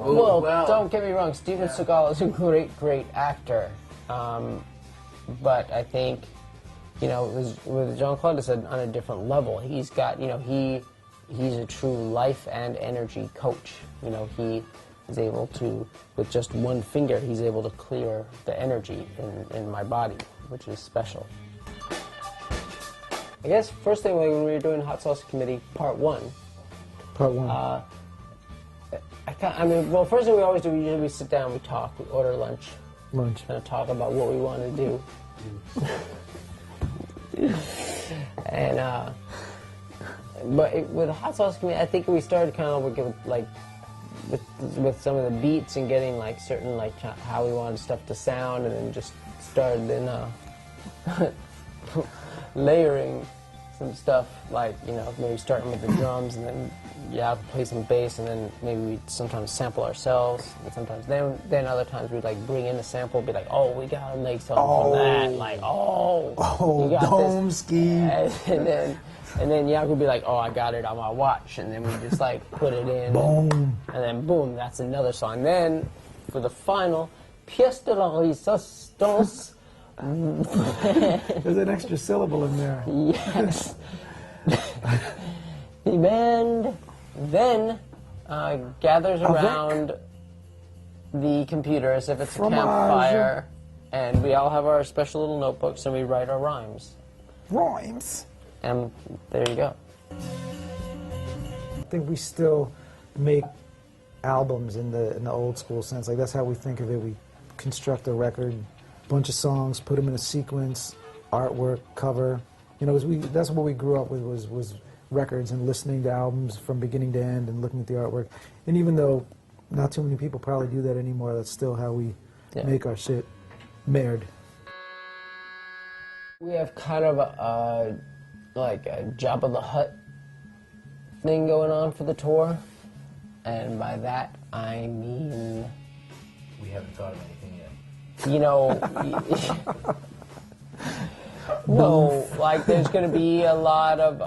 Well, don't get me wrong. Steven Seagal is a great actor, but I think, you know, with Jean-Claude, it's on a different level. He's got, you know, he's a true life and energy coach. You know, he is able to, with just one finger, he's able to clear the energy in my body, which is special. I guess first thing, when we were doing Hot Sauce Committee Part 1. Part 1. I mean, well, first thing we always do, we sit down, we talk, we order lunch. Lunch. Kind of talk about what we want to do. And, but with Hot Sauce Committee, I think we started kind of with some of the beats and getting like certain like how we wanted stuff to sound, and then just started in layering some stuff, like, you know, maybe starting with the drums, and then play some bass, and then maybe we'd sometimes sample ourselves, and sometimes then other times we'd like bring in a sample, be like, oh, we gotta make something from that, like, you got dome this. ski, and then Yaku would be like, oh, I got it on my watch, and then we just like put it in, boom, and then boom, that's another song. And then for the final, pièce de la résistance. There's an extra syllable in there. Yes. The band then gathers around the computer as if it's a campfire, and we all have our special little notebooks, and we write our rhymes. Rhymes? And there you go. I think we still make albums in the old school sense. Like, that's how we think of it. We construct a record, bunch of songs, put them in a sequence, artwork, cover. You know, that's what we grew up with, was records and listening to albums from beginning to end and looking at the artwork. And even though not too many people probably do that anymore, that's still how we make our shit married. We have kind of like a Jabba the Hutt thing going on for the tour, and by that I mean we haven't thought of anything yet. You know, no, like there's going to be a lot of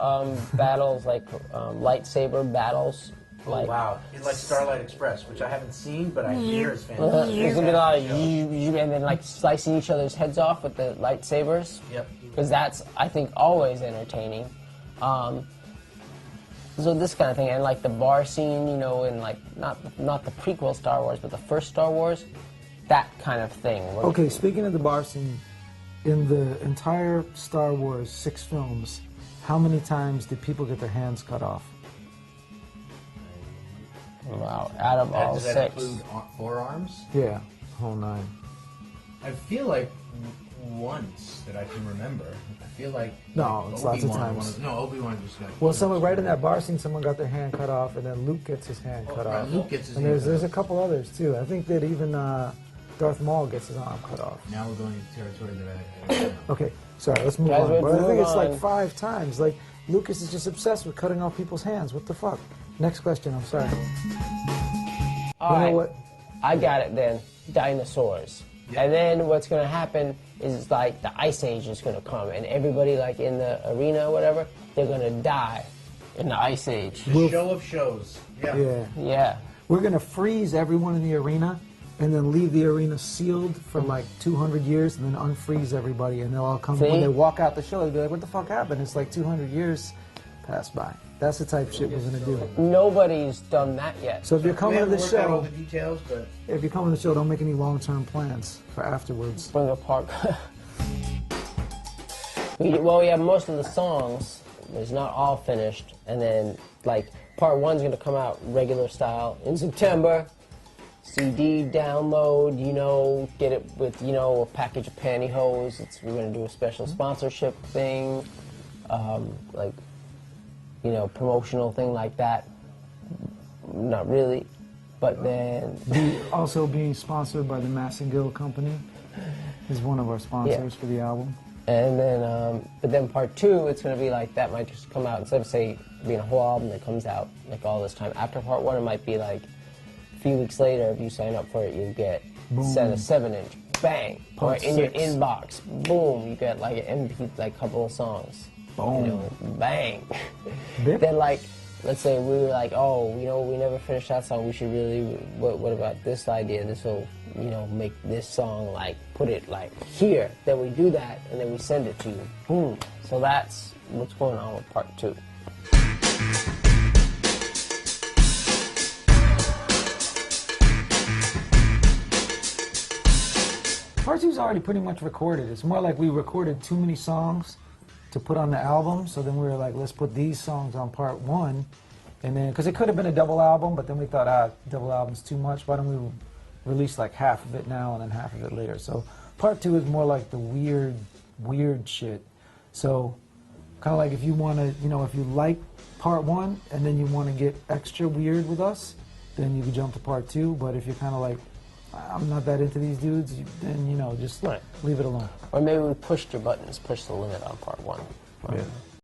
battles, like lightsaber battles. Oh, wow. It's like Starlight Express, which I haven't seen, but I hear is fantastic. There's going to be a lot of and then like slicing each other's heads off with the lightsabers. Yep. Because that's, I think, always entertaining. So this kind of thing, and like the bar scene, you know, and like not the prequel Star Wars, but the first Star Wars, that kind of thing. Okay, speaking of the bar scene, in the entire Star Wars 6 films, how many times did people get their hands cut off? Wow, out of all 6. Does that include forearms? Yeah, whole 9. I feel like once that I can remember. I feel like no, it's lots of times. No, Obi-Wan just got. Well, someone right in that bar scene, someone got their hand cut off, and then Luke gets his hand cut off. Luke gets his and there's a couple others too. I think that even Darth Maul gets his arm cut off. Now we're going into territory that I don't know. Okay, sorry, let's move on. But I think it's like 5 times. Like, Lucas is just obsessed with cutting off people's hands. What the fuck? Next question, I'm sorry. All right, what? I got it then. Dinosaurs. Yep. And then what's going to happen is like the Ice Age is going to come, and everybody like in the arena or whatever, they're going to die in the Ice Age. The show of shows. Yeah. We're going to freeze everyone in the arena and then leave the arena sealed for like 200 years and then unfreeze everybody, and they'll all come. When they walk out the show, they'll be like, what the fuck happened? It's like 200 years passed by. That's the type of shit we're going to do. Nobody's done that yet. So if you're coming to the show, all the details, but if you're coming to the show, don't make any long-term plans for afterwards. Bring a park. Well, we have most of the songs. It's not all finished, and then like part 1's going to come out regular style in September. CD download, you know, get it with, you know, a package of pantyhose. We're going to do a special sponsorship thing, like, you know, promotional thing like that. Not really, but then... Also being sponsored by the Massengill Company is one of our sponsors for the album. And then, but then part 2, it's going to be like, that might just come out, instead of, say, being a whole album that comes out, like, all this time. After part 1, it might be like, a few weeks later, if you sign up for it, you get sent a 7-inch, bang, or in your inbox, boom, you get like an MP, like couple of songs, boom, you know, bang. Then like let's say we were like, oh, you know, we never finished that song. We should really. What about this idea? This will, you know, make this song like put it like here. Then we do that, and then we send it to you. Boom. So that's what's going on with part 2. Part 2's already pretty much recorded. It's more like we recorded too many songs to put on the album, so then we were like, let's put these songs on part 1, and then, because it could have been a double album, but then we thought, double album's too much, why don't we release like half of it now and then half of it later. So part 2 is more like the weird shit. So kind of like if you want to, you know, if you like part 1 and then you want to get extra weird with us, then you can jump to part 2, but if you're kind of like, I'm not that into these dudes, then, you know, just leave it alone. Or maybe we pushed your buttons, pushed the limit on part 1. Yeah.